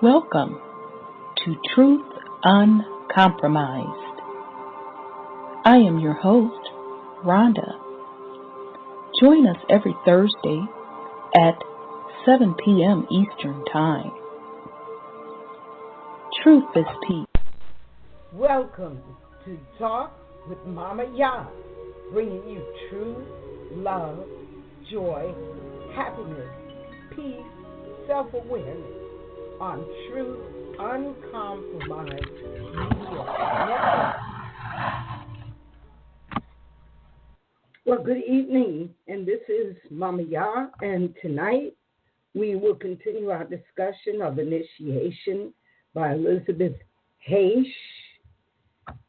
Welcome to Truth Uncompromised. I am your host, Rhonda. Join us every Thursday at 7 p.m. Eastern Time. Truth is peace. Welcome to Talk with Momma YAH, bringing you truth, love, joy, happiness, peace, self-awareness on Truth Uncompromised Media Network. Well, good evening, and this is Momma YAH, and tonight we will continue our discussion of Initiation by Elisabeth Haich.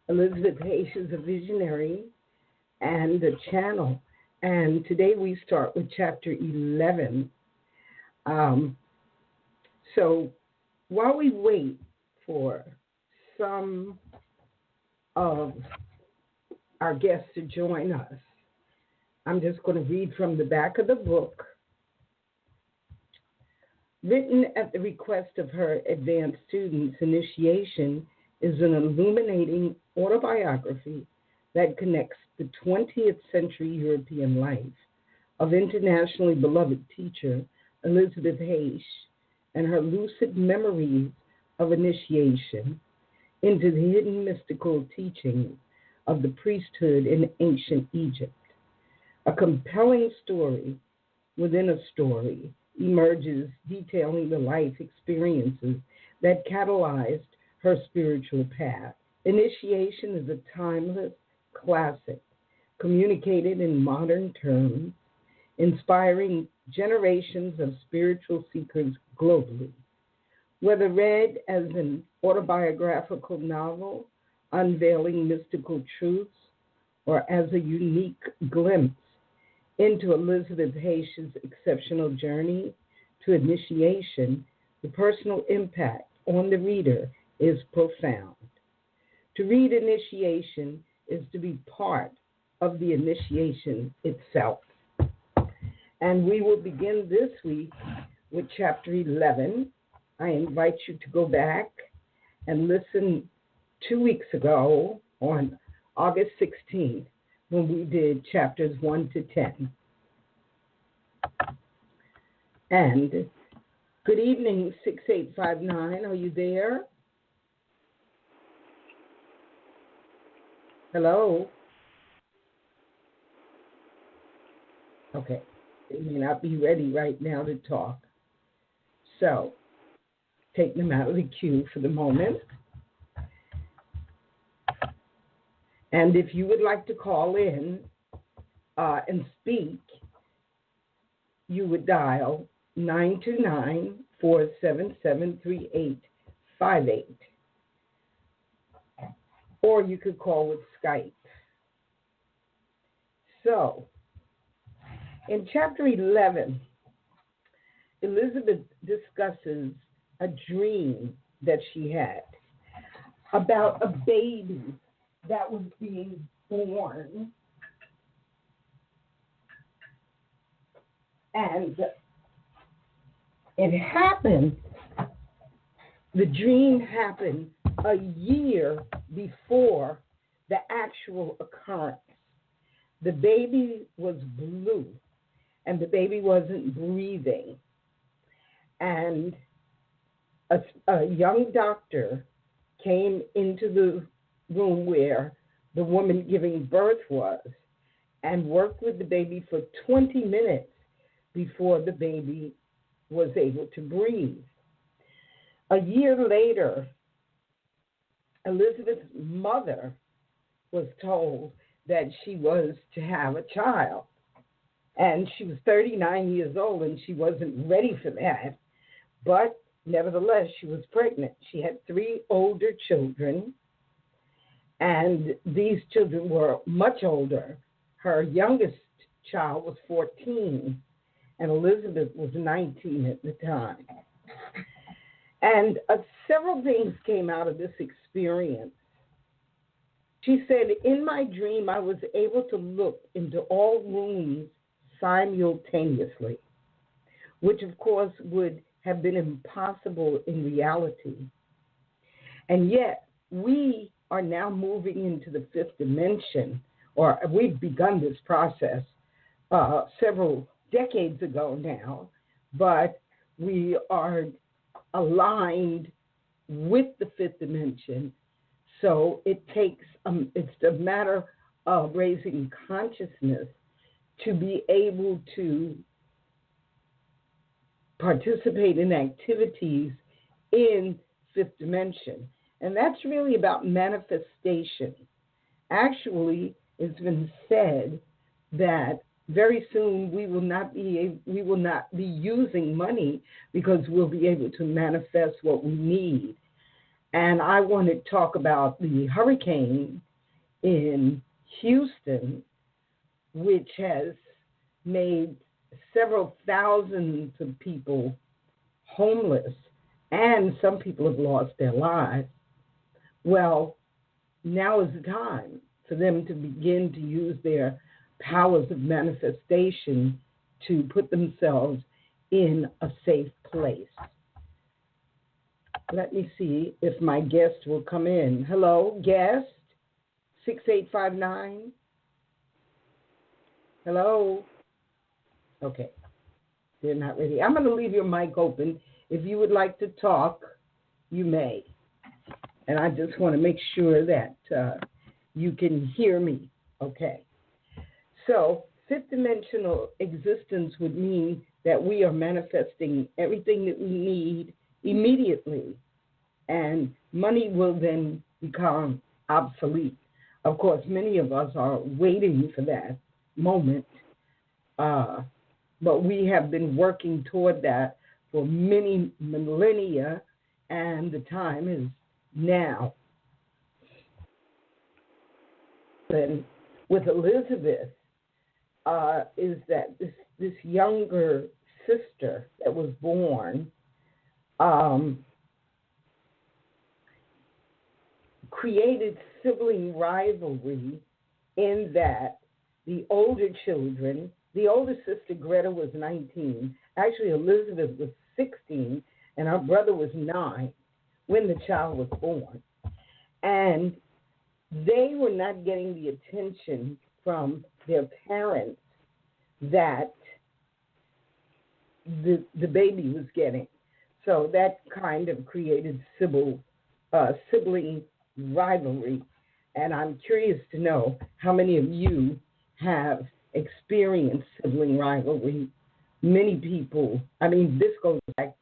Elisabeth Haich is a visionary and a channel, and today we start with Chapter 11. So while we wait for some of our guests to join us, I'm just going to read from the back of the book. Written at the request of her advanced students, Initiation is an illuminating autobiography that connects the 20th century European life of internationally beloved teacher Elisabeth Haich and her lucid memories of initiation into the hidden mystical teachings of the priesthood in ancient Egypt. A compelling story within a story emerges detailing the life experiences that catalyzed her spiritual path. Initiation is a timeless classic, communicated in modern terms, inspiring generations of spiritual seekers globally. Whether read as an autobiographical novel unveiling mystical truths or as a unique glimpse into Elisabeth Haich's exceptional journey to initiation, the personal impact on the reader is profound. To read Initiation is to be part of the initiation itself. And we will begin this week with Chapter 11. I invite you to go back and listen 2 weeks ago on August 16th when we did Chapters 1 to 10. And good evening, 6859. Are you there? Hello? Okay. They may not be ready right now to talk. So, take them out of the queue for the moment. And if you would like to call in and speak, you would dial 929-477-3858. Or you could call with Skype. So, in Chapter 11, Elisabeth discusses a dream that she had about a baby that was being born. And it happened, the dream happened a year before the actual occurrence. The baby was blue, and the baby wasn't breathing. And a young doctor came into the room where the woman giving birth was and worked with the baby for 20 minutes before the baby was able to breathe. A year later, Elisabeth's mother was told that she was to have a child. And she was 39 years old, and she wasn't ready for that. But nevertheless, she was pregnant. She had 3 older children, and these children were much older. Her youngest child was 14, and Elisabeth was 19 at the time. And several things came out of this experience. She said, in my dream, I was able to look into all rooms simultaneously, which of course would have been impossible in reality. And yet, we are now moving into the fifth dimension, or we've begun this process several decades ago now, but we are aligned with the fifth dimension. So it takes, it's a matter of raising consciousness to be able to participate in activities in fifth dimension. And that's really about manifestation. Actually, it's been said that very soon we will not be using money because we'll be able to manifest what we need. And I want to talk about the hurricane in Houston, which has made several thousands of people homeless, and some people have lost their lives. Well, now is the time for them to begin to use their powers of manifestation to put themselves in a safe place. Let me see if my guest will come in. Hello, guest, 6859. Hello. Okay, they're not ready. I'm going to leave your mic open. If you would like to talk, you may. And I just want to make sure that you can hear me. Okay. So fifth dimensional existence would mean that we are manifesting everything that we need immediately, and money will then become obsolete. Of course, many of us are waiting for that moment, but we have been working toward that for many millennia, and the time is now. And with Elisabeth, is that this younger sister that was born created sibling rivalry in that the older children, the older sister Greta was 19, actually Elisabeth was 16, and her brother was 9 when the child was born. And they were not getting the attention from their parents that the baby was getting. So that kind of created sibling rivalry. And I'm curious to know how many of you have experienced sibling rivalry. Many people, I mean, this goes back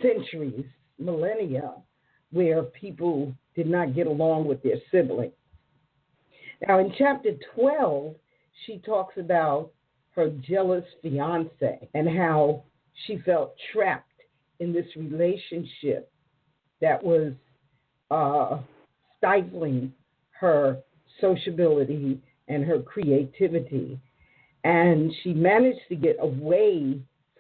centuries, millennia, where people did not get along with their siblings. Now, in chapter 12, she talks about her jealous fiance and how she felt trapped in this relationship that was stifling her sociability and her creativity. And she managed to get away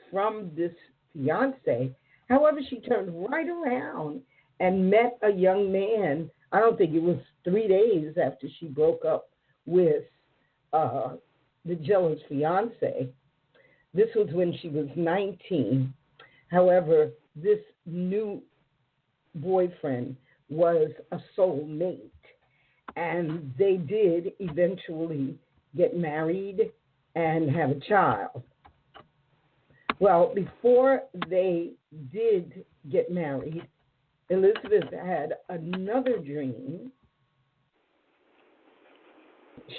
from this fiance. However, she turned right around and met a young man. I don't think it was 3 days after she broke up with the jealous fiance. This was when she was 19. However, this new boyfriend was a soulmate, and they did eventually get married and have a child. Well, before they did get married, Elisabeth had another dream.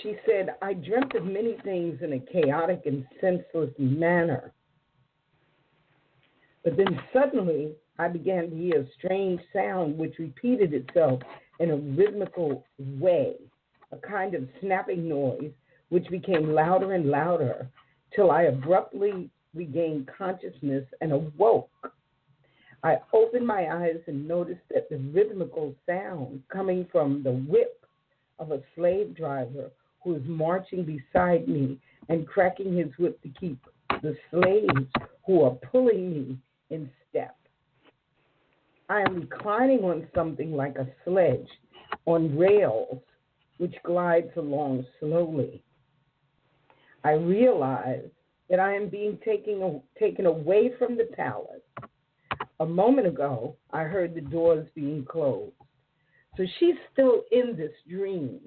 She said, I dreamt of many things in a chaotic and senseless manner. But then suddenly I began to hear a strange sound which repeated itself in a rhythmical way, a kind of snapping noise which became louder and louder till I abruptly regained consciousness and awoke. I opened my eyes and noticed that the rhythmical sound coming from the whip of a slave driver who was marching beside me and cracking his whip to keep the slaves who are pulling me in step. I am reclining on something like a sledge on rails which glides along slowly. I realize that I am being taken away from the palace. A moment ago, I heard the doors being closed. So she's still in this dream.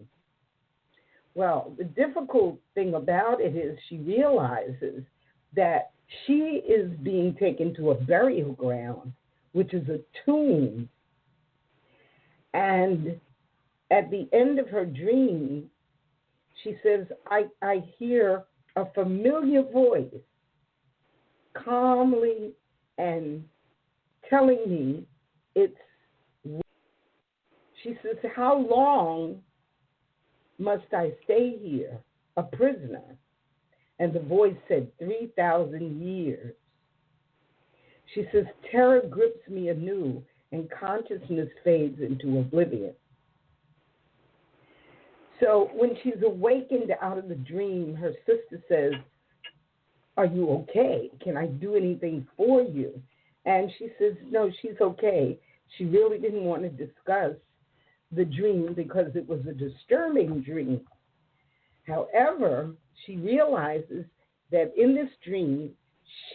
Well, the difficult thing about it is she realizes that she is being taken to a burial ground, which is a tomb. And at the end of her dream, she says, I hear a familiar voice calmly and telling me it's. She says, how long must I stay here, a prisoner? And the voice said, 3,000 years. She says, terror grips me anew and consciousness fades into oblivion. So when she's awakened out of the dream, her sister says, are you okay? Can I do anything for you? And she says, no, she's okay. She really didn't want to discuss the dream because it was a disturbing dream. However, she realizes that in this dream,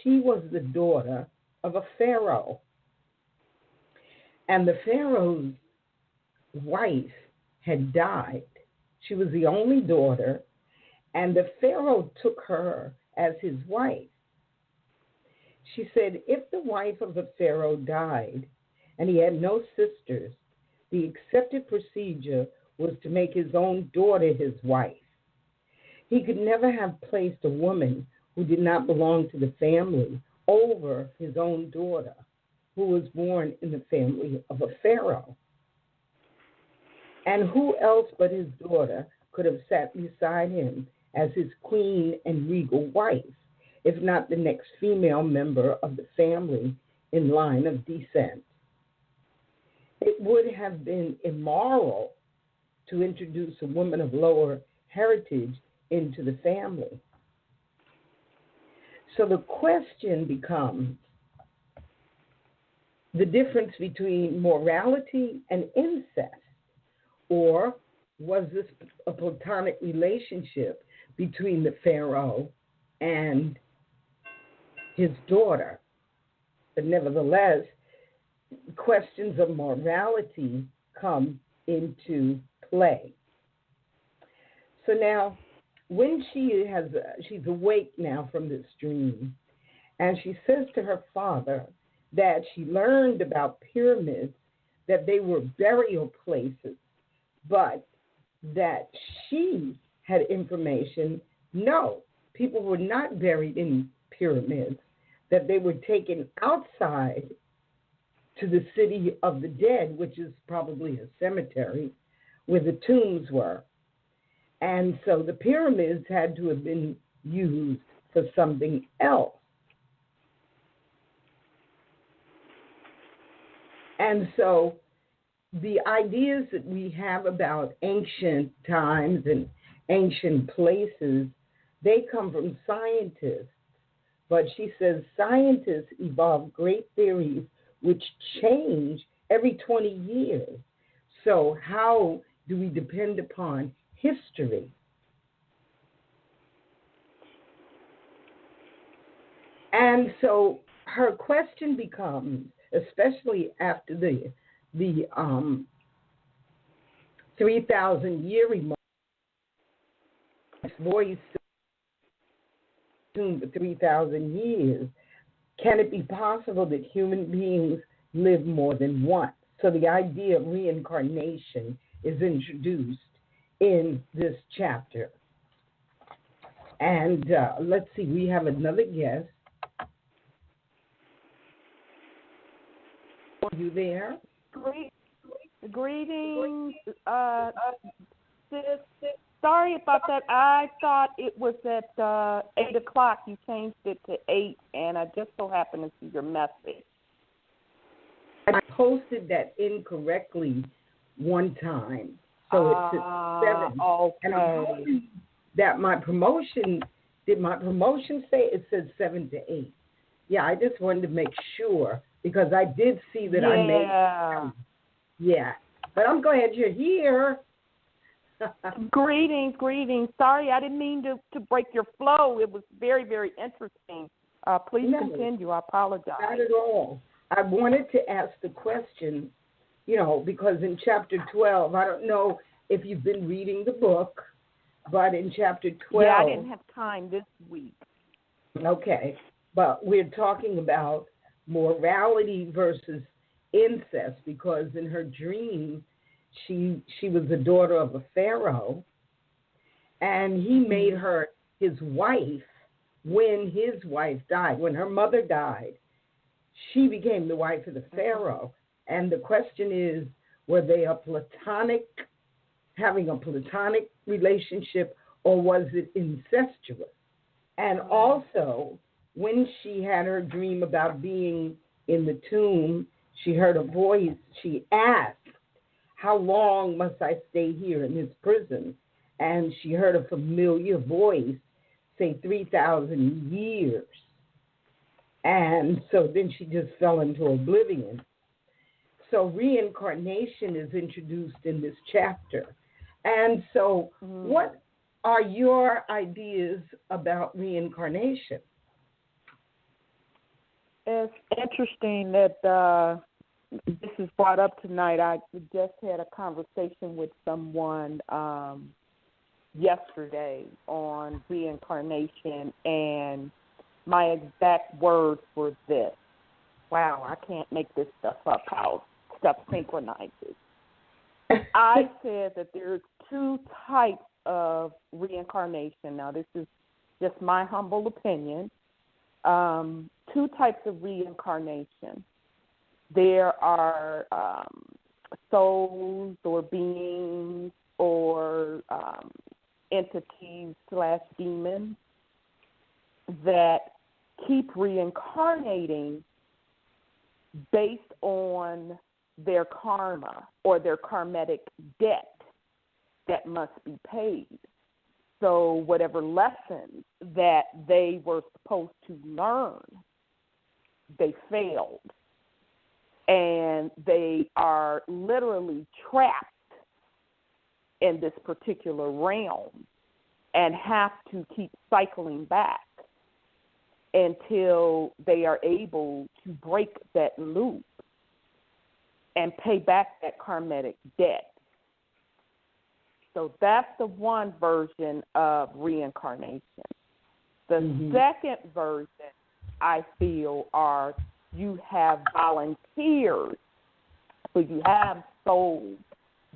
she was the daughter of a pharaoh. And the pharaoh's wife had died. She was the only daughter, and the pharaoh took her as his wife. She said, if the wife of the pharaoh died and he had no sisters, the accepted procedure was to make his own daughter his wife. He could never have placed a woman who did not belong to the family over his own daughter, who was born in the family of a pharaoh. And who else but his daughter could have sat beside him as his queen and regal wife, if not the next female member of the family in line of descent? It would have been immoral to introduce a woman of lower heritage into the family. So the question becomes the difference between morality and incest. Or was this a platonic relationship between the pharaoh and his daughter? But nevertheless, questions of morality come into play. So now, when she's awake now from this dream, and she says to her father that she learned about pyramids, that they were burial places, but that she had information, no, people were not buried in pyramids, that they were taken outside to the city of the dead, which is probably a cemetery, where the tombs were. And so the pyramids had to have been used for something else. And so the ideas that we have about ancient times and ancient places, they come from scientists. But she says scientists evolve great theories which change every 20 years. So how do we depend upon history? And so her question becomes, especially after the 3,000-year remark, voice for 3,000 years, can it be possible that human beings live more than once? So the idea of reincarnation is introduced in this chapter. And let's see, we have another guest. Are you there? Greetings, sis. Sorry about that. I thought it was at 8 o'clock. You changed it to 8, and I just so happened to see your message. I posted that incorrectly one time, so it's at 7. Okay. And I'm hoping that my promotion, did my promotion say it said 7 to 8? Yeah, I just wanted to make sure, because I did see that I made it. Yeah, but I'm glad you're here. Greetings. Sorry, I didn't mean to break your flow. It was very, very interesting. Please continue. I apologize. Not at all. I wanted to ask the question, because in chapter 12, I don't know if you've been reading the book, but in chapter 12. Yeah, I didn't have time this week. Okay, but we're talking about morality versus incest, because in her dream, she was the daughter of a pharaoh, and he made her his wife when his wife died. When her mother died, she became the wife of the pharaoh. And the question is, were they having a platonic relationship, or was it incestuous? And also, when she had her dream about being in the tomb, she heard a voice. She asked, how long must I stay here in this prison? And she heard a familiar voice say 3,000 years. And so then she just fell into oblivion. So reincarnation is introduced in this chapter. And so what are your ideas about reincarnation? It's interesting that this is brought up tonight. I just had a conversation with someone yesterday on reincarnation, and my exact words were this. Wow, I can't make this stuff up, how stuff synchronizes. I said that there's two types of reincarnation. Now, this is just my humble opinion. Two types of reincarnation. There are souls or beings or entities / demons that keep reincarnating based on their karma or their karmic debt that must be paid. So whatever lessons that they were supposed to learn, they failed. And they are literally trapped in this particular realm and have to keep cycling back until they are able to break that loop and pay back that karmic debt. So that's the one version of reincarnation. The second version, I feel, are you have volunteers. So you have souls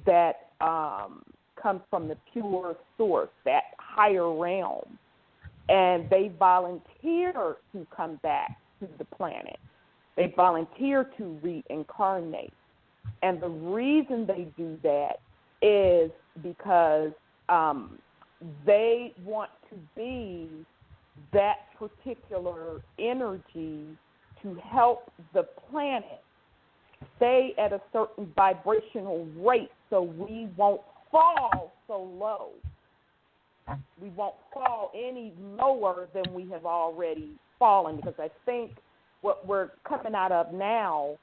that come from the pure source, that higher realm, and they volunteer to come back to the planet. They volunteer to reincarnate. And the reason they do that is because they want to be that particular energy to help the planet stay at a certain vibrational rate so we won't fall so low. We won't fall any lower than we have already fallen, because I think what we're coming out of now,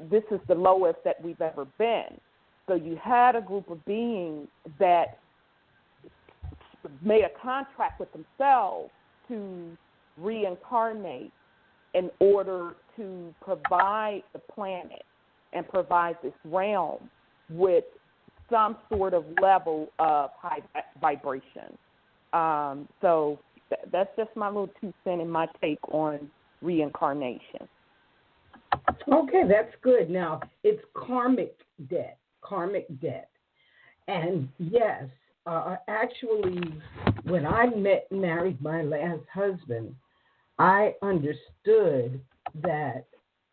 this is the lowest that we've ever been. So you had a group of beings that made a contract with themselves to reincarnate in order to provide the planet and provide this realm with some sort of level of high vibration. So that's just my little 2 cents and my take on reincarnation. Okay, that's good. Now, it's karmic debt. And yes, actually, when I married my last husband, I understood that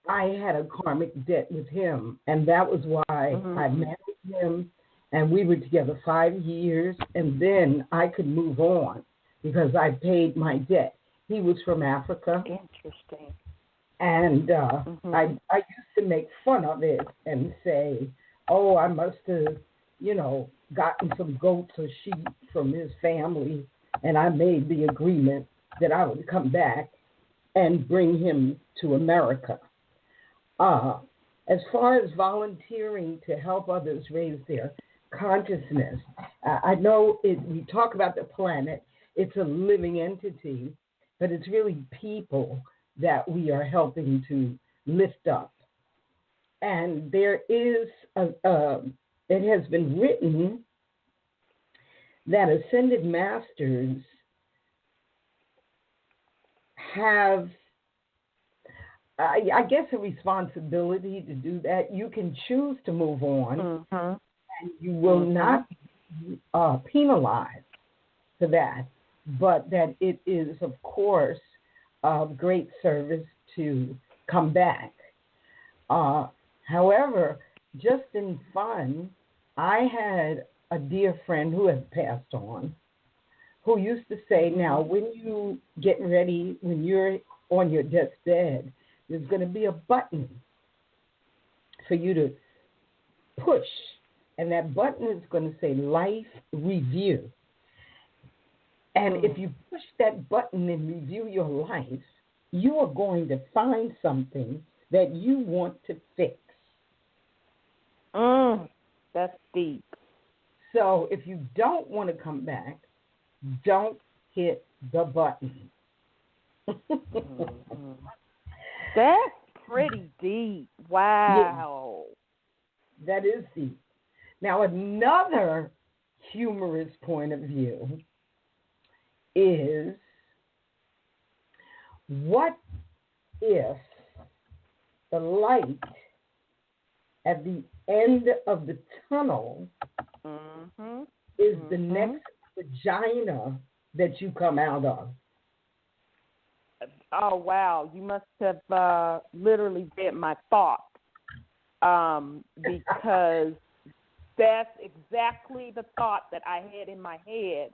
I had a karmic debt with him, and that was why I married him, and we were together 5 years, and then I could move on because I paid my debt. He was from Africa. Interesting. And I used to make fun of it and say, oh, I must have, gotten some goats or sheep from his family, and I made the agreement that I would come back and bring him to America. As far as volunteering to help others raise their consciousness. I know we talk about the planet, it's a living entity, but it's really people that we are helping to lift up. And there is, it has been written that ascended masters have, I guess, a responsibility to do that. You can choose to move on, and you will not be penalized for that, but that it is, of course, of great service to come back. However, just in fun, I had a dear friend who has passed on, who used to say, now, when you get ready, when you're on your deathbed, there's going to be a button for you to push, and that button is going to say Life Review. And if you push that button and review your life, you are going to find something that you want to fix. That's deep. So if you don't want to come back, don't hit the button. That's pretty deep. Wow. Yeah, that is deep. Now, another humorous point of view is, what if the light at the end of the tunnel is the next vagina that you come out of? Oh, wow. You must have literally read my thoughts, because that's exactly the thought that I had in my head.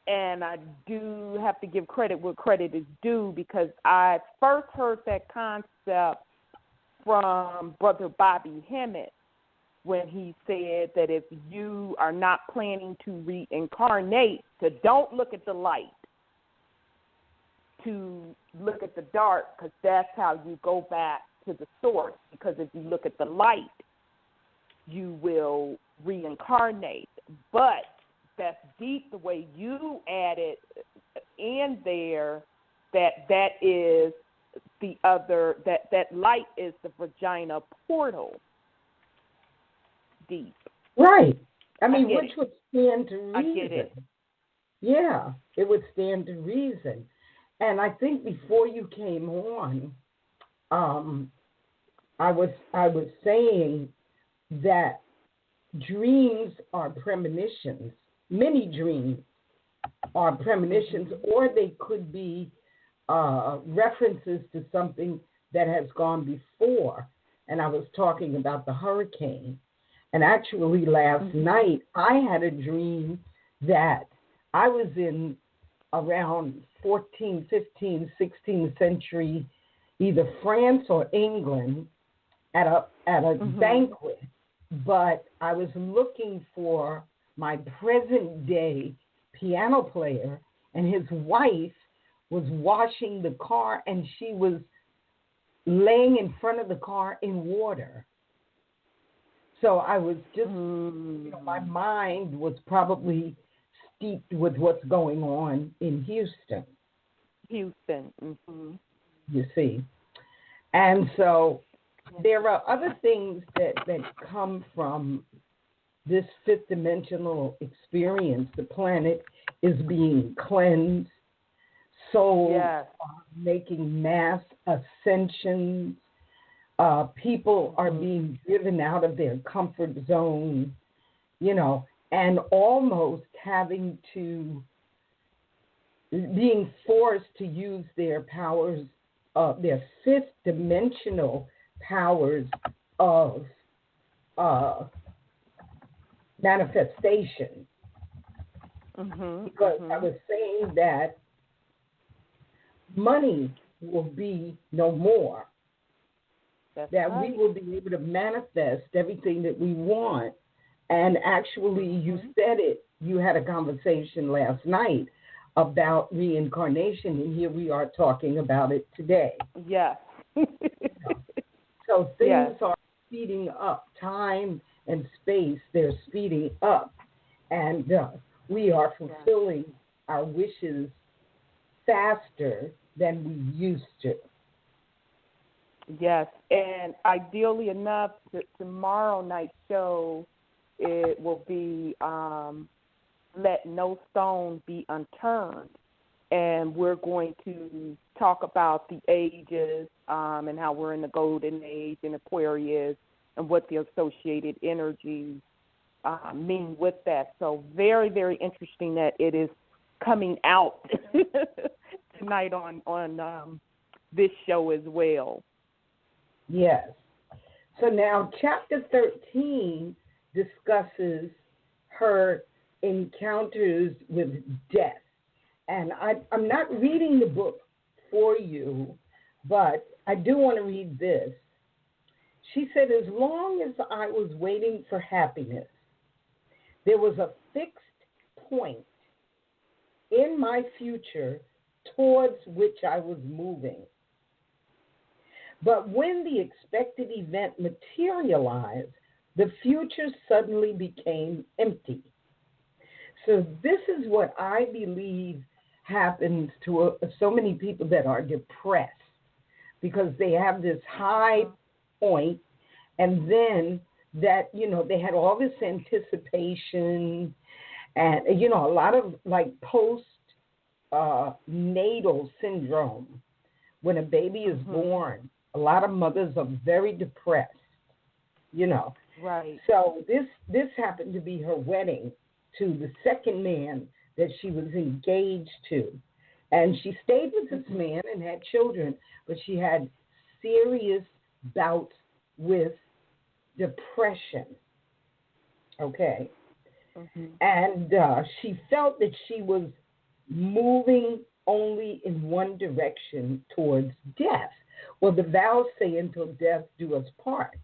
And I do have to give credit where credit is due, because I first heard that concept from Brother Bobby Hemmett when he said that if you are not planning to reincarnate, to don't look at the light, to look at the dark, because that's how you go back to the source. Because if you look at the light, you will reincarnate. But that's deep the way you added in there, that is the other, that light is the vagina portal. Deep. Right. I mean, which would stand to reason. I get it. Yeah, it would stand to reason. And I think before you came on, I was saying that dreams are premonitions. Many dreams are premonitions, or they could be references to something that has gone before. And I was talking about the hurricane. And actually last night, I had a dream that I was in around 14th, 15th, 16th century, either France or England, at a banquet. But I was looking for my present day piano player, and his wife was washing the car, and she was laying in front of the car in water. So I was just, my mind was probably steeped with what's going on in Houston. You see. And so there are other things that come from this fifth dimensional experience. The planet is being cleansed. Souls are making mass ascensions. People are being driven out of their comfort zone, and almost being forced to use their powers, their fifth dimensional powers of manifestation. Because I was saying that money will be no more. We will be able to manifest everything that we want. And actually, you said it, you had a conversation last night about reincarnation, and here we are talking about it today. Yes. So things are speeding up. Time and space, they're speeding up, and we are fulfilling our wishes faster than we used to. Yes, and ideally enough, tomorrow night's show, it will be Let No Stone Be Unturned. And we're going to talk about the ages and how we're in the golden age in Aquarius and what the associated energies mean with that. So very, very interesting that it is coming out tonight on this show as well. Yes. So now chapter 13 discusses her encounters with death. And I'm not reading the book for you, but I do want to read this. She said, as long as I was waiting for happiness, there was a fixed point in my future towards which I was moving. But when the expected event materialized, the future suddenly became empty. So this is what I believe happens to so many people that are depressed, because they have this high point, and then that, they had all this anticipation and, a lot of like post-natal syndrome. When a baby is born, a lot of mothers are very depressed, Right. So this happened to be her wedding to the second man that she was engaged to. And she stayed with this man and had children, but she had serious bouts with depression. Okay. And she felt that she was moving only in one direction towards death. Well, the vows say until death do us part.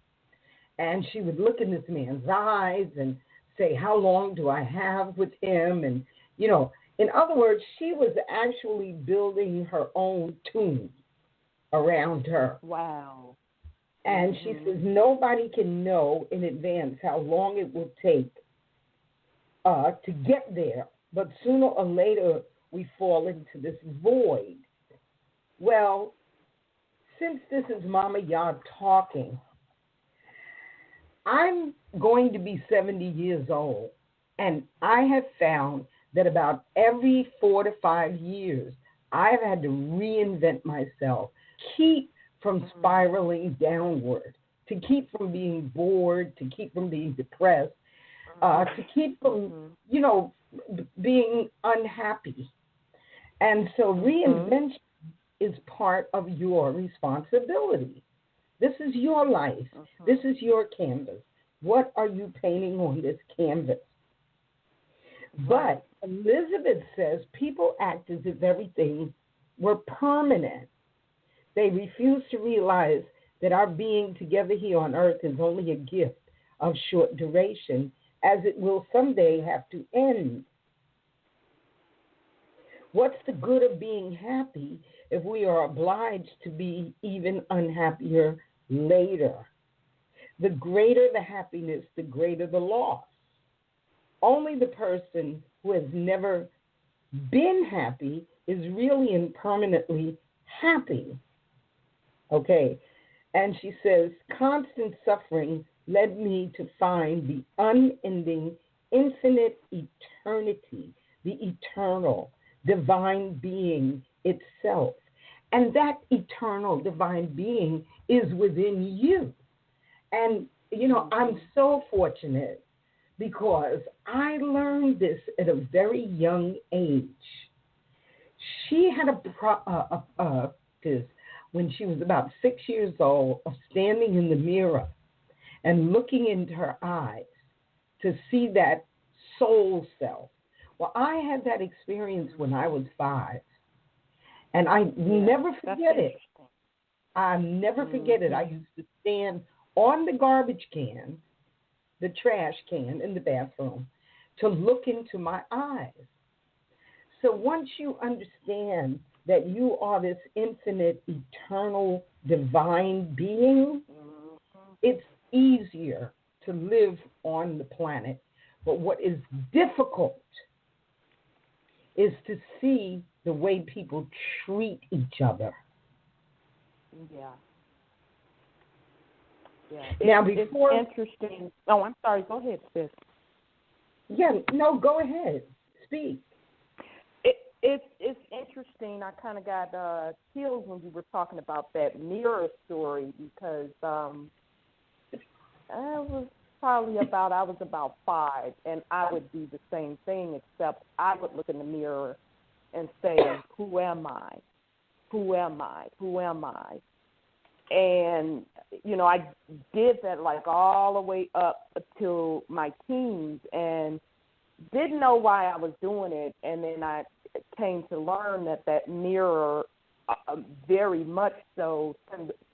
And she would look in this man's eyes and say, how long do I have with him? And, in other words, she was actually building her own tomb around her. Wow. And she says nobody can know in advance how long it will take to get there. But sooner or later, we fall into this void. Well, since this is Momma YAH talking, I'm going to be 70 years old, and I have found that about every 4 to 5 years, I've had to reinvent myself, keep from spiraling downward, to keep from being bored, to keep from being depressed, to keep from, being unhappy. And so reinvention is part of your responsibility. This is your life. This is your canvas. What are you painting on this canvas? But Elisabeth says people act as if everything were permanent. They refuse to realize that our being together here on earth is only a gift of short duration, as it will someday have to end. What's the good of being happy if we are obliged to be even unhappier later? The greater the happiness, the greater the loss. Only the person who has never been happy is really and permanently happy. Okay, and she says, constant suffering led me to find the unending, infinite eternity, the eternal, divine being itself. And that eternal divine being is within you. And, I'm so fortunate because I learned this at a very young age. She had a practice when she was about 6 years old of standing in the mirror and looking into her eyes to see that soul self. Well, I had that experience when I was 5, and I never forget it. I never forget it. I used to stand on the garbage can, the trash can in the bathroom, to look into my eyes. So once you understand that you are this infinite, eternal, divine being, it's easier to live on the planet. But what is difficult is to see the way people treat each other. Yeah. Yeah. Now, it's interesting. Oh, I'm sorry. Go ahead, sis. Yeah, no, go ahead. Speak. It's interesting. I kind of got chills when you were talking about that mirror story because I was about 5, and I would do the same thing, except I would look in the mirror and say, "Who am I? Who am I? Who am I?" And I did that like all the way up until my teens, and didn't know why I was doing it, and then I came to learn that mirror very much so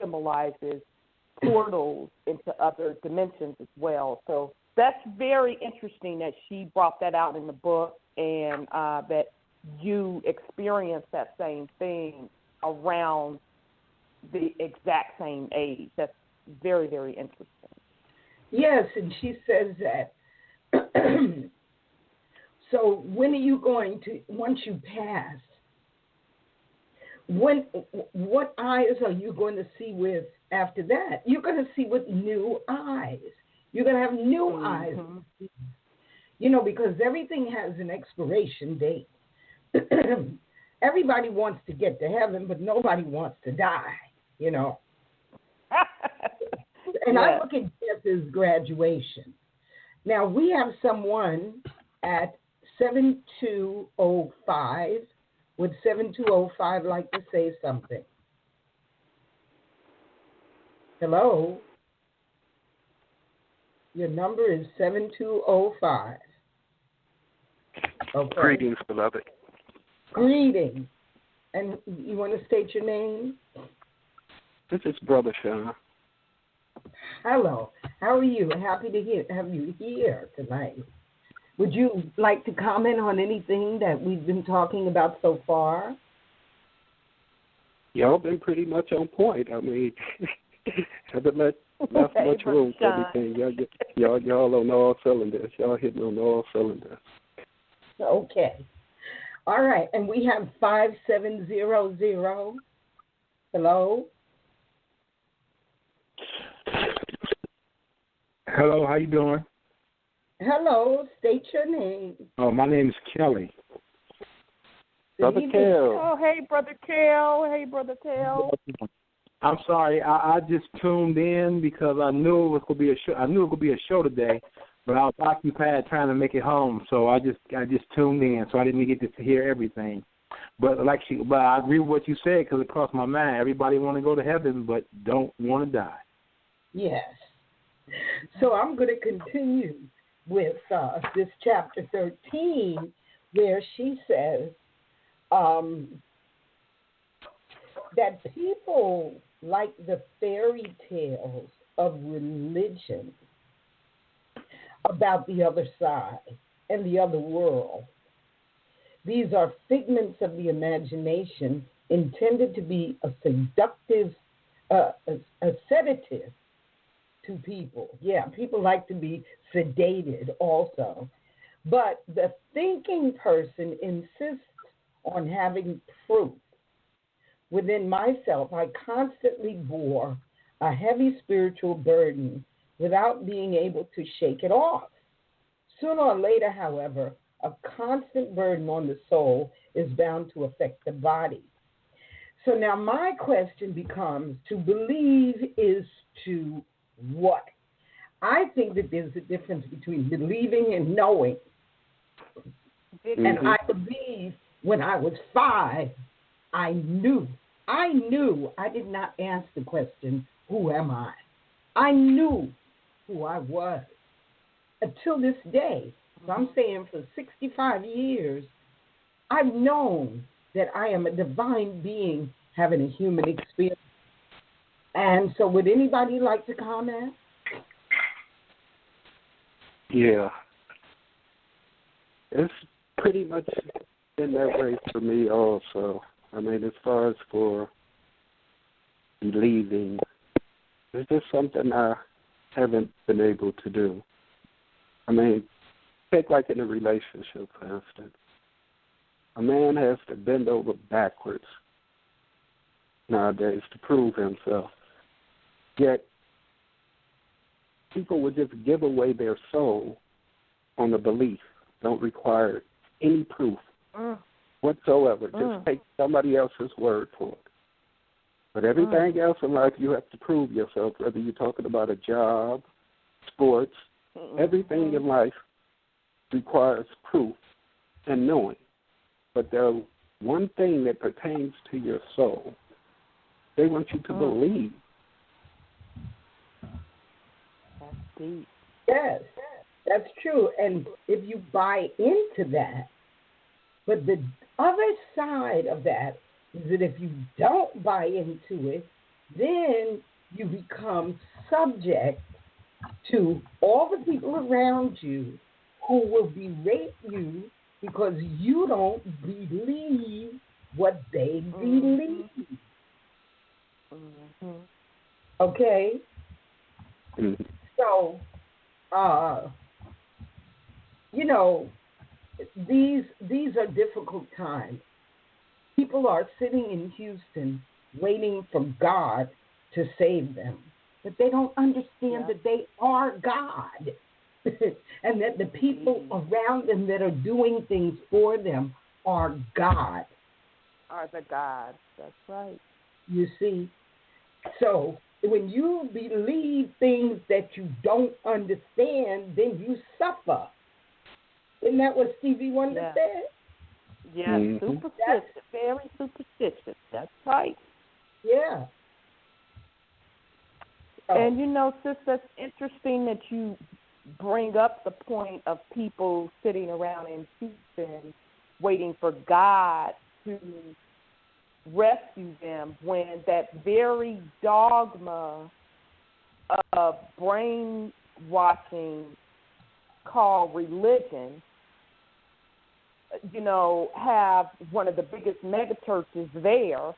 symbolizes portals into other dimensions as well. So that's very interesting that she brought that out in the book, and that you experienced that same thing around the exact same age. That's very, very interesting. Yes, and she says that. So when are you going to, once you pass, what eyes are you going to see with after that? You're going to see with new eyes. You're going to have new eyes. Because everything has an expiration date. Everybody wants to get to heaven, but nobody wants to die, And I look at death as graduation. Now, we have someone at 7205. Would 7205 like to say something? Hello? Your number is 7205. Okay. Greetings, beloved. Greetings. And you want to state your name? This is Brother Sean. Hello. How are you? Happy to have you here tonight. Would you like to comment on anything that we've been talking about so far? Y'all been pretty much on point. I mean, haven't left much room for anything. Y'all on all cylinders. Y'all hitting on all cylinders. Okay. All right. And we have 5700. Hello? Hello, how you doing? Hello, state your name. Oh, my name is Kelly. Brother Kel. Oh, hey, Brother Kel. Hey, Brother Kel. I'm sorry, I just tuned in because I knew it was gonna be a show. I knew it was gonna be a show today, but I was occupied trying to make it home, so I just tuned in, so I didn't get to hear everything. But I agree with what you said because it crossed my mind. Everybody want to go to heaven, but don't want to die. Yes. So I'm going to continue with this chapter 13, where she says that people like the fairy tales of religion about the other side and the other world. These are figments of the imagination intended to be a seductive, a sedative to people. Yeah, people like to be sedated also. But the thinking person insists on having proof. Within myself, I constantly bore a heavy spiritual burden without being able to shake it off. Sooner or later, however, a constant burden on the soul is bound to affect the body. So now my question becomes, to believe is to what? I think that there's a difference between believing and knowing. Mm-hmm. And I believe when I was 5, I knew. I did not ask the question, who am I? I knew who I was until this day. So I'm saying for 65 years, I've known that I am a divine being having a human experience. And so would anybody like to comment? Yeah. It's pretty much been that way for me also. I mean, as far as for believing, it's just something I haven't been able to do. I mean, take like in a relationship, for instance. A man has to bend over backwards nowadays to prove himself. Yet, people would just give away their soul on the belief, don't require any proof whatsoever. Just take somebody else's word for it. But everything else in life, you have to prove yourself, whether you're talking about a job, sports, everything in life requires proof and knowing. But there's one thing that pertains to your soul. They want you to believe. That's deep. Yes, that's true. And if you buy into that, but the other side of that is that if you don't buy into it, then you become subject to all the people around you who will berate you because you don't believe what they believe. Okay? So, you know, these are difficult times. People are sitting in Houston waiting for God to save them, but they don't understand that they are God. And that the people around them that are doing things for them are God. Are the gods. That's right. You see? So when you believe things that you don't understand, then you suffer. Isn't that what Stevie Wonder said? Yeah, superstitious. Very superstitious. That's right. Yeah. And, you know, sis, that's interesting that you bring up the point of people sitting around in Houston waiting for God to rescue them when that very dogma of brainwashing called religion, you know, have one of the biggest megachurches there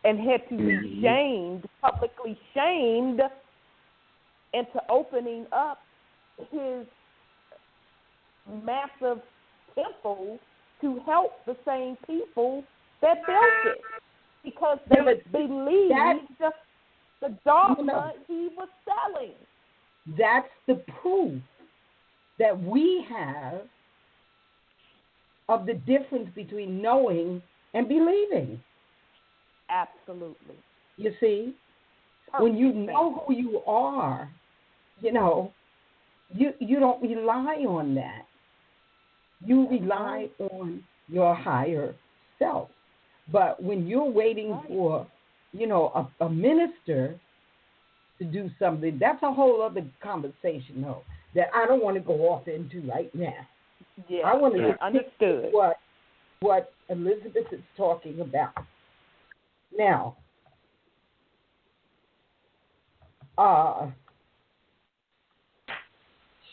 and had to be shamed, publicly shamed, into opening up his massive temple to help the same people that built it, because they believed the dogma he was selling. That's the proof that we have of the difference between knowing and believing. Absolutely. You see? When you know who you are, you know, you don't rely on that. You rely on your higher self. But when you're waiting for, you know, a minister to do something, that's a whole other conversation, though, that I don't want to go off into right now. Yeah, I want to understood what Elisabeth is talking about. Now,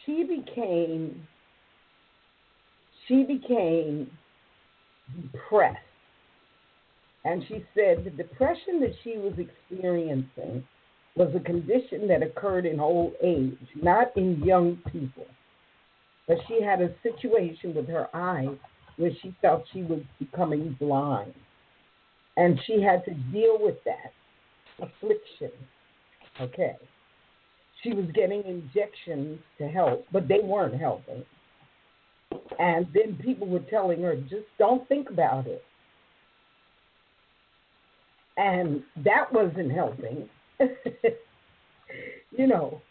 she became depressed. And she said the depression that she was experiencing was a condition that occurred in old age, not in young people. But she had a situation with her eyes where she felt she was becoming blind. And she had to deal with that affliction. Okay. She was getting injections to help, but they weren't helping. And then people were telling her, just don't think about it. And that wasn't helping. You know,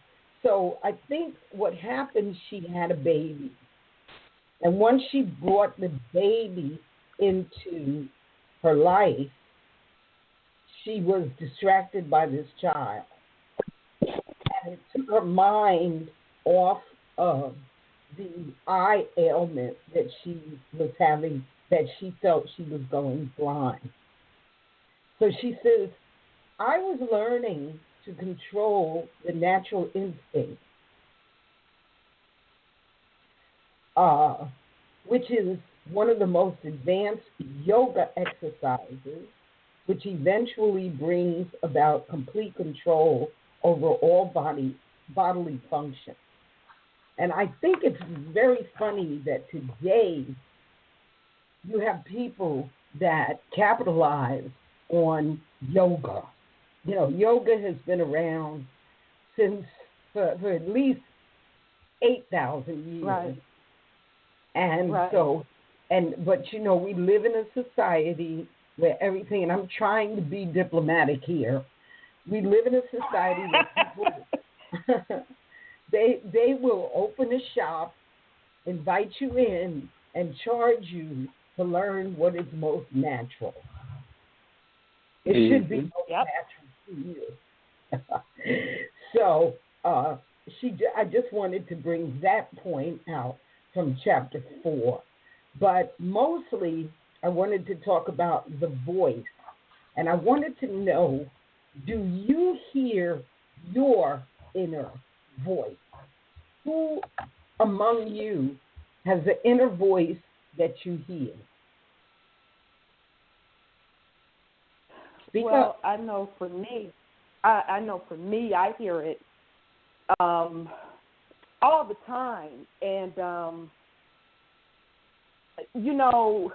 so I think what happened, she had a baby. And once she brought the baby into her life, she was distracted by this child. And it took her mind off of the eye ailment that she was having, that she felt she was going blind. So she says, I was learning to control the natural instinct, which is one of the most advanced yoga exercises, which eventually brings about complete control over all bodily function. And I think it's very funny that today you have people that capitalize on yoga. You know, yoga has been around since for at least 8,000 years. Right. And so, but you know, we live in a society where everything, and I'm trying to be diplomatic here, we live in a society where people, they will open a shop, invite you in, and charge you to learn what is most natural. It should be most natural to you. So I just wanted to bring that point out from chapter 4. But mostly I wanted to talk about the voice. And I wanted to know, do you hear your inner voice? Who among you has an inner voice that you hear? Well, I know for me, I hear it all the time. And, you know,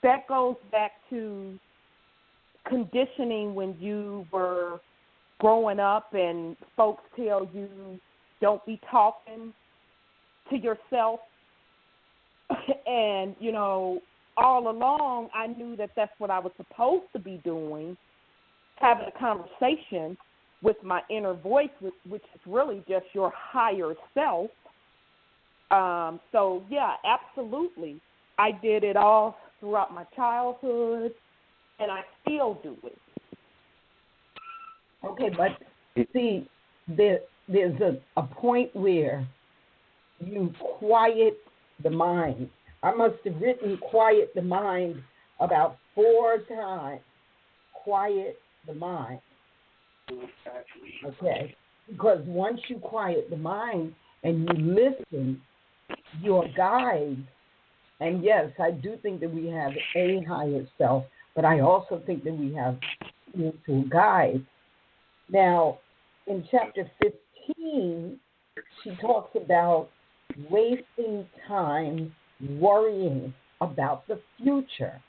that goes back to conditioning when you were growing up and folks tell you, don't be talking to yourself. And, you know, all along I knew that that's what I was supposed to be doing, having a conversation with my inner voice, which is really just your higher self. So, yeah, absolutely. I did it all throughout my childhood, and I still do it. Okay, but see, there's a point where you quiet the mind. I must have written quiet the mind about 4 times. Quiet the mind. Okay, because once you quiet the mind and you listen, your guide, and yes, I do think that we have a higher self, but I also think that we have spiritual guides. Now, in chapter 15, she talks about wasting time worrying about the future.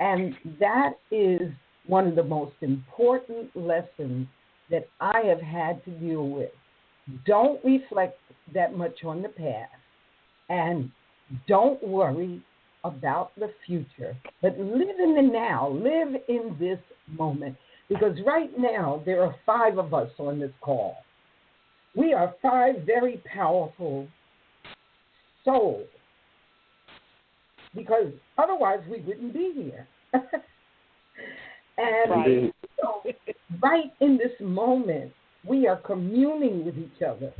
And that is one of the most important lessons that I have had to deal with. Don't reflect that much on the past, and don't worry about the future, but live in the now, live in this moment. Because right now, there are 5 of us on this call. We are 5 very powerful souls, because otherwise we wouldn't be here. And so right in this moment, we are communing with each other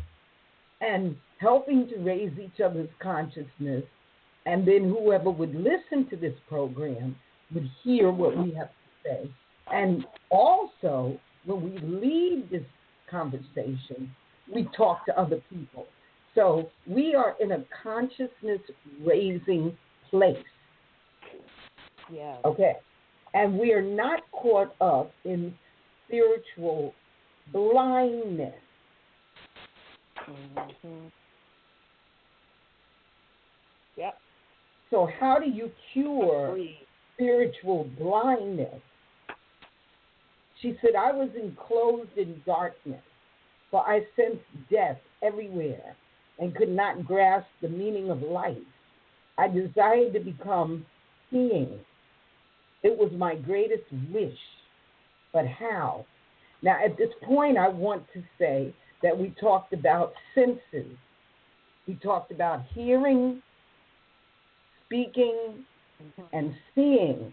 and helping to raise each other's consciousness. And then whoever would listen to this program would hear what we have to say. And also, when we leave this conversation, we talk to other people. So we are in a consciousness-raising place. Yeah. Okay. And we are not caught up in spiritual blindness. Mm-hmm. Yep. So how do you cure spiritual blindness? She said, I was enclosed in darkness, for I sensed death everywhere and could not grasp the meaning of life. I desired to become seeing. It was my greatest wish, but how? Now, at this point, I want to say that we talked about senses. We talked about hearing, speaking, and seeing.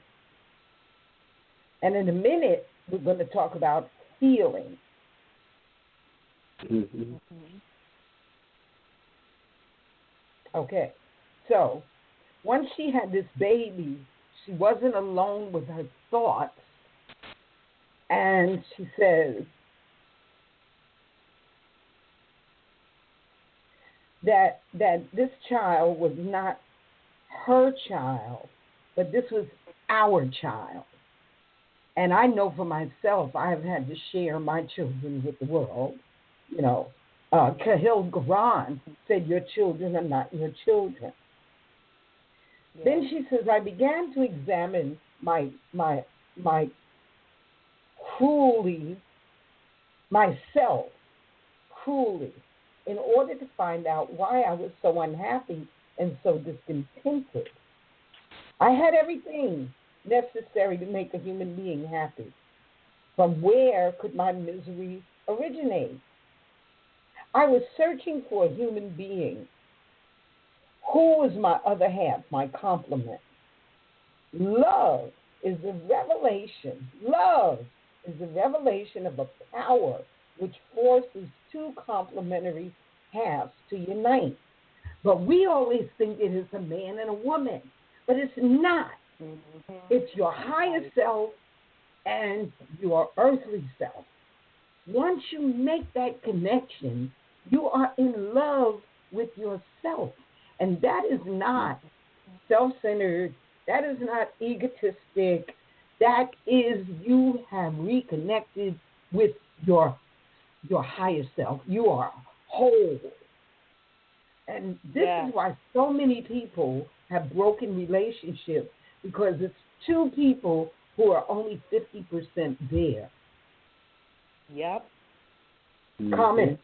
And in a minute, we're going to talk about feeling. Mm-hmm. Okay, so once she had this baby, she wasn't alone with her thoughts. And she says that this child was not her child, but this was our child. And I know for myself, I have had to share my children with the world. You know, Kahil Garan said, your children are not your children. Yeah. Then she says, I began to examine my myself cruelly, in order to find out why I was so unhappy and so discontented. I had everything necessary to make a human being happy. From where could my misery originate? I was searching for a human being who was my other half, my complement. Love is the revelation. Love is the revelation of a power which forces two complementary halves to unite. But we always think it is a man and a woman, but it's not. Mm-hmm. It's your higher self and your earthly self. Once you make that connection, you are in love with yourself. And that is not self-centered. That is not egotistic. That is, you have reconnected with your higher self. You are whole. And this is why so many people have broken relationships, because it's two people who are only 50% there. Yep. Mm-hmm. Comment.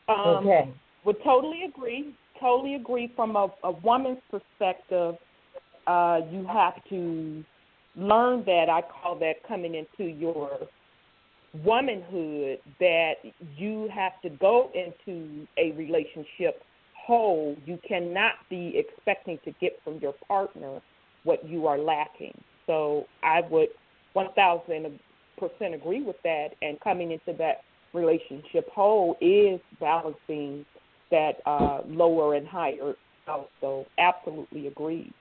Okay. Would totally agree. Totally agree. From a woman's perspective, you have to learn that. I call that coming into your womanhood, that you have to go into a relationship whole. You cannot be expecting to get from your partner what you are lacking. So I would 1,000% agree with that, and coming into that relationship whole is balancing that lower and higher self. So absolutely agree.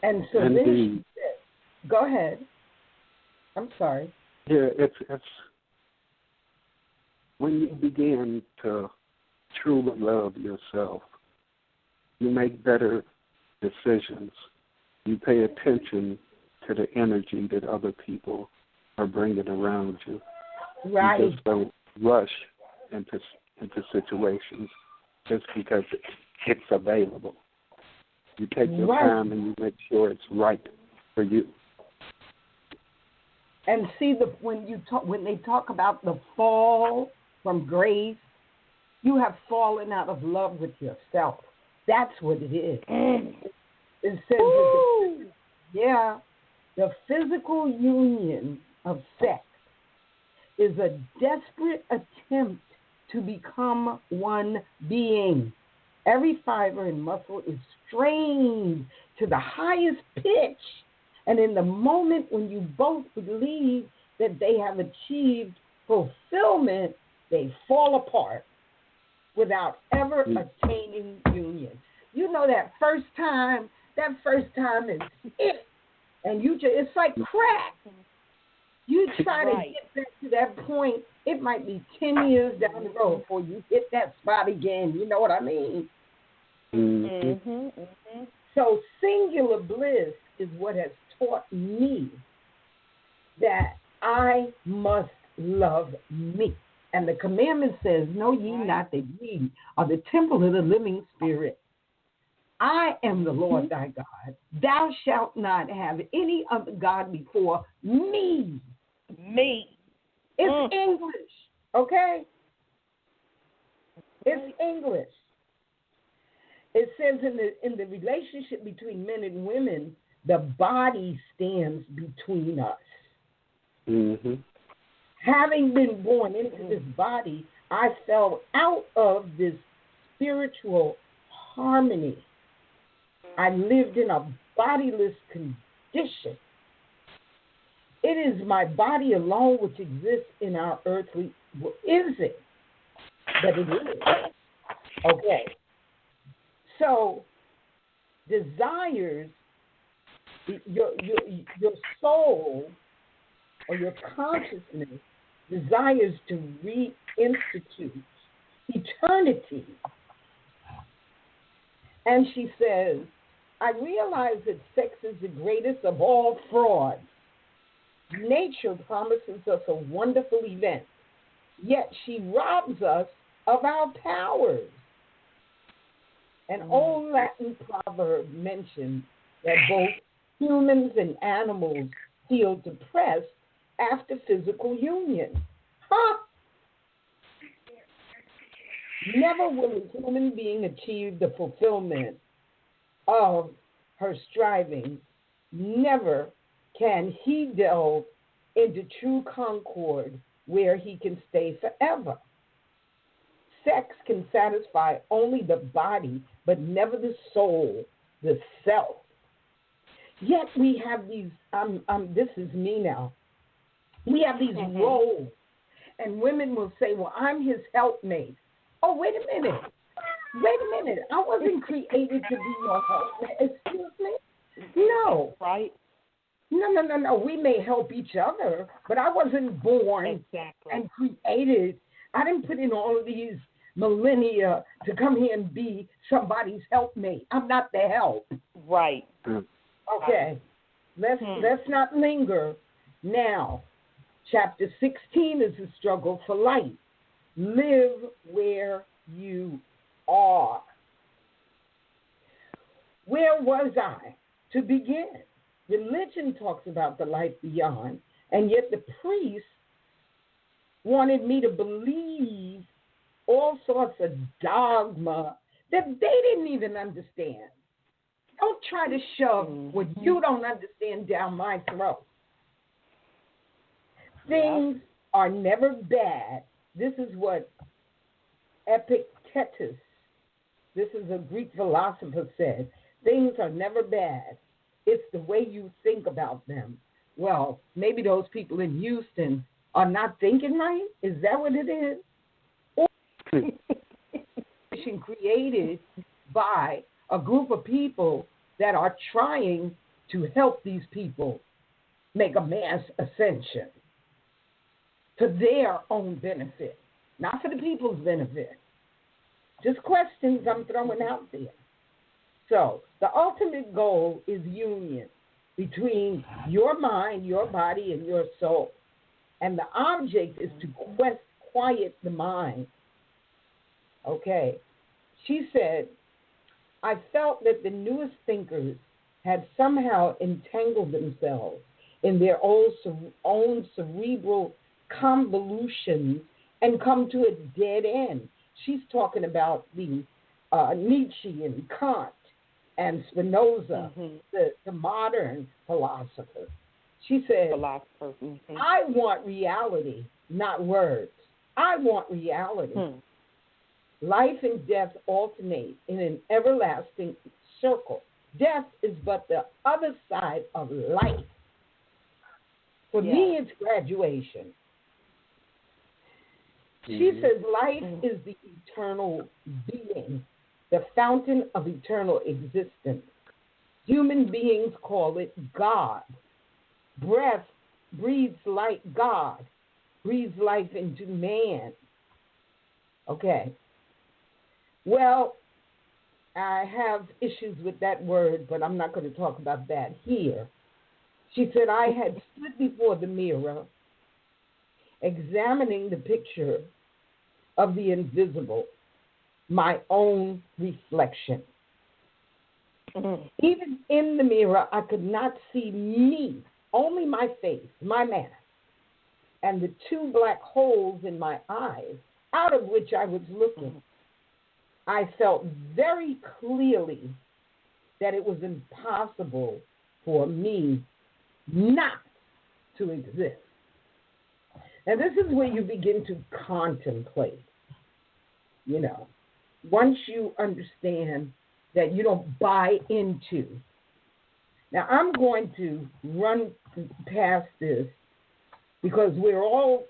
And so then go ahead. I'm sorry. Yeah, it's when you begin to truly love yourself, you make better decisions. You pay attention to the energy that other people are bringing around you. Right. You just don't rush into situations just because it's available. You take your time and you make sure it's right for you. And see, when they talk about the fall from grace, you have fallen out of love with yourself. That's what it is. It says the physical union of sex is a desperate attempt to become one being. Every fiber and muscle is strained to the highest pitch. And in the moment when you both believe that they have achieved fulfillment, they fall apart without ever attaining union. You know, that first time is it. And it's like crack. You try to get back to that point, it might be 10 years down the road before you hit that spot again. You know what I mean? Mm-hmm. Mm-hmm. So singular bliss is what has taught me that I must love me. And the commandment says, know ye not that ye are the temple of the living Spirit. I am the Lord thy God. Thou shalt not have any other God before me. It's English, okay? It's English. It says in the relationship between men and women, the body stands between us. Mm-hmm. Having been born into this body, I fell out of this spiritual harmony. I lived in a bodiless condition. It is my body alone which exists in our earthly. Well, is it? But it is. Okay. So, desires, your soul or your consciousness desires to reinstitute eternity. And she says, I realize that sex is the greatest of all frauds. Nature promises us a wonderful event, yet she robs us of our powers. An old Latin proverb mentions that both humans and animals feel depressed after physical union. Huh? Never will a human being achieve the fulfillment of her striving. Never can he delve into true concord where he can stay forever. Sex can satisfy only the body, but never the soul, the self. Yet we have these, this is me now, we have these roles, and women will say, well, I'm his helpmate. Oh, wait a minute. I wasn't created to be your helpmate. Excuse me? No. Right? No. We may help each other, but I wasn't born and created. I didn't put in all of these millennia to come here and be somebody's helpmate. I'm not the help. Right. Okay. Let's not linger. Now, chapter 16 is a struggle for life. Live where you are. Where was I to begin? Religion talks about the life beyond, and yet the priests wanted me to believe all sorts of dogma that they didn't even understand. Don't try to shove what you don't understand down my throat. Things are never bad. This is what Epictetus, this is a Greek philosopher, said. Things are never bad. It's the way you think about them. Well, maybe those people in Houston are not thinking right. Is that what it is? Or created by a group of people that are trying to help these people make a mass ascension for their own benefit, not for the people's benefit. Just questions I'm throwing out there. So the ultimate goal is union between your mind, your body, and your soul. And the object is to quiet the mind. Okay. She said, I felt that the newest thinkers had somehow entangled themselves in their own cerebral convolutions and come to a dead end. She's talking about the Nietzsche and Kant and Spinoza, the modern philosophers. She said, I want reality, not words. I want reality. Life and death alternate in an everlasting circle. Death is but the other side of life. For me, it's graduation. She says life is the eternal being, the fountain of eternal existence. Human beings call it God. Breath breathes like God, breathes life into man. Okay. Well, I have issues with that word, but I'm not going to talk about that here. She said, I had stood before the mirror, examining the picture of the invisible, my own reflection. Even in the mirror, I could not see me, only my face, my mask, and the two black holes in my eyes, out of which I was looking. I felt very clearly that it was impossible for me not to exist. And this is where you begin to contemplate. You know, once you understand that you don't buy into. Now, I'm going to run past this because we're all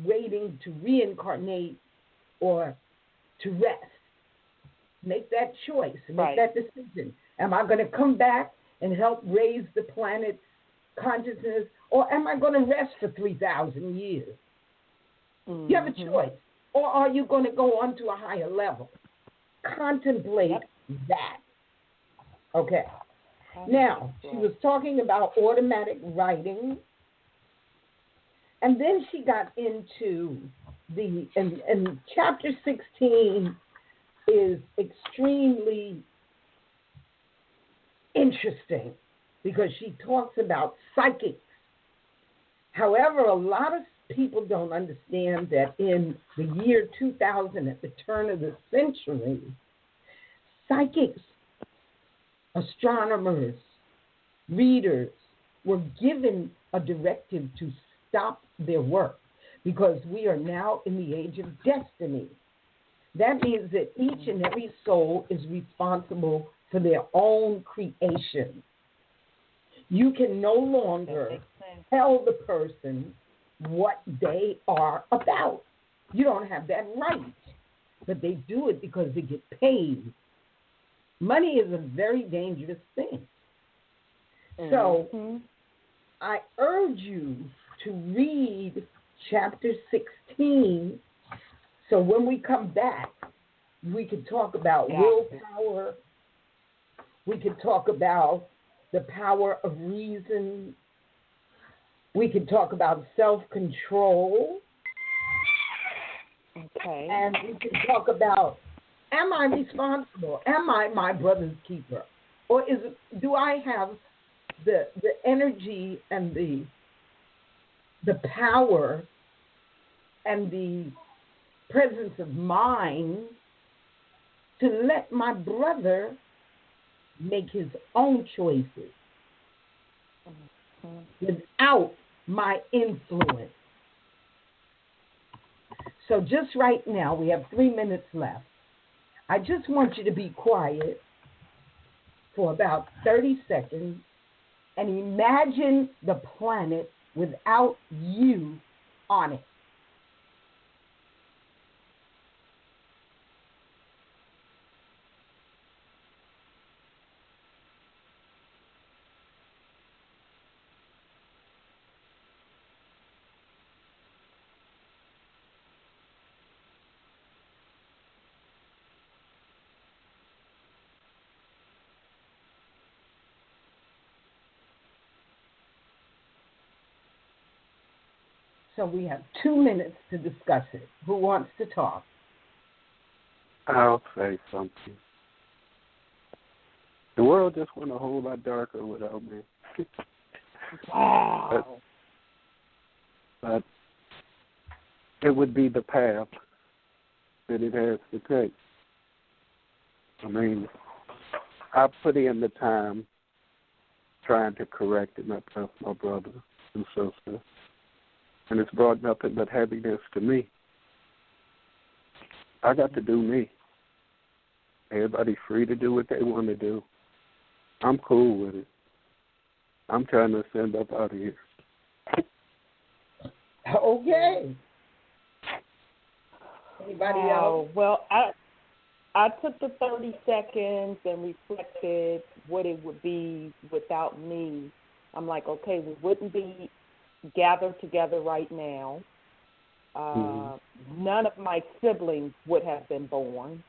waiting to reincarnate or to rest. Make that choice. Make that decision. Am I going to come back and help raise the planet's consciousness, or am I going to rest for 3,000 years? You have a choice. Or are you going to go on to a higher level? Contemplate that. Okay. Now, she was talking about automatic writing, and then she got into and chapter 16 is extremely interesting because she talks about psychics. However, a lot of people don't understand that in the year 2000, at the turn of the century, psychics, astronomers, readers were given a directive to stop their work because we are now in the age of destiny. That means that each and every soul is responsible for their own creation. You can no longer tell the person what they are about. You don't have that right. But they do it because they get paid. Money is a very dangerous thing. So I urge you to read chapter 16 so when we come back, we can talk about willpower. We can talk about the power of reason. We can talk about self-control. Okay. And we can talk about, am I responsible? Am I my brother's keeper? Or do I have the energy and the power and the presence of mind to let my brother make his own choices without my influence? So just right now, we have 3 minutes left. I just want you to be quiet for about 30 seconds and imagine the planet without you on it. So we have 2 minutes to discuss it. Who wants to talk? I'll say something. The world just went a whole lot darker without me. Wow. But it would be the path that it has to take. I mean, I put in the time trying to correct and uplift my brother and sister, and it's brought nothing but heaviness to me. I got to do me. Everybody's free to do what they want to do. I'm cool with it. I'm trying to send up out of here. Okay. Anybody else? Well, I took the 30 seconds and reflected what it would be without me. I'm like, okay, we wouldn't be gathered together right now. None of my siblings would have been born.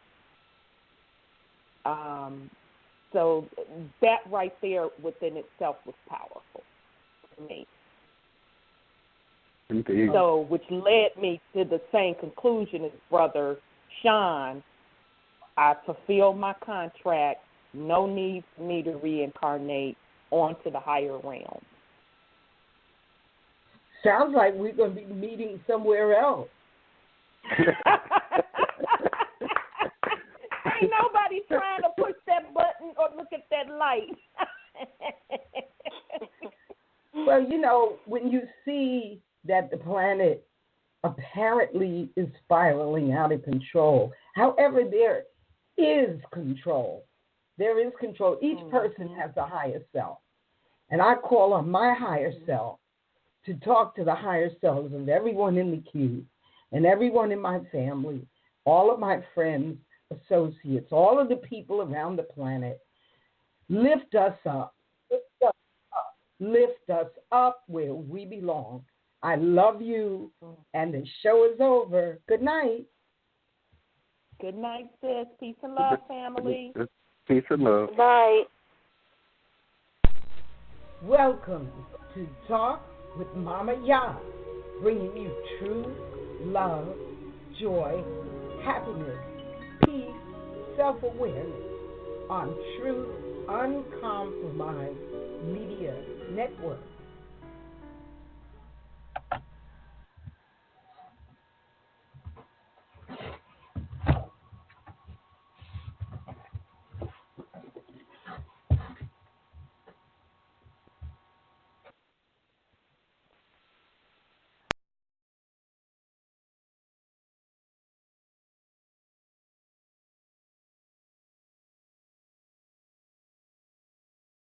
So that right there within itself was powerful to me. Indeed. So, which led me to the same conclusion as Brother Sean. I fulfilled my contract. No need for me to reincarnate onto the higher realm. Sounds like we're going to be meeting somewhere else. Ain't nobody trying to push that button or look at that light. Well, you know, when you see that the planet apparently is spiraling out of control, however, there is control. There is control. Each person has a higher self. And I call on my higher self to talk to the higher selves of everyone in the queue and everyone in my family, all of my friends, associates, all of the people around the planet. Lift us up. Lift us up. Lift us up where we belong. I love you, and the show is over. Good night. Good night, sis. Peace and love, family. Peace and love. Bye. Welcome to Talk with Momma YAH, bringing you truth, love, joy, happiness, peace, self-awareness on Truth Uncompromised Media Network.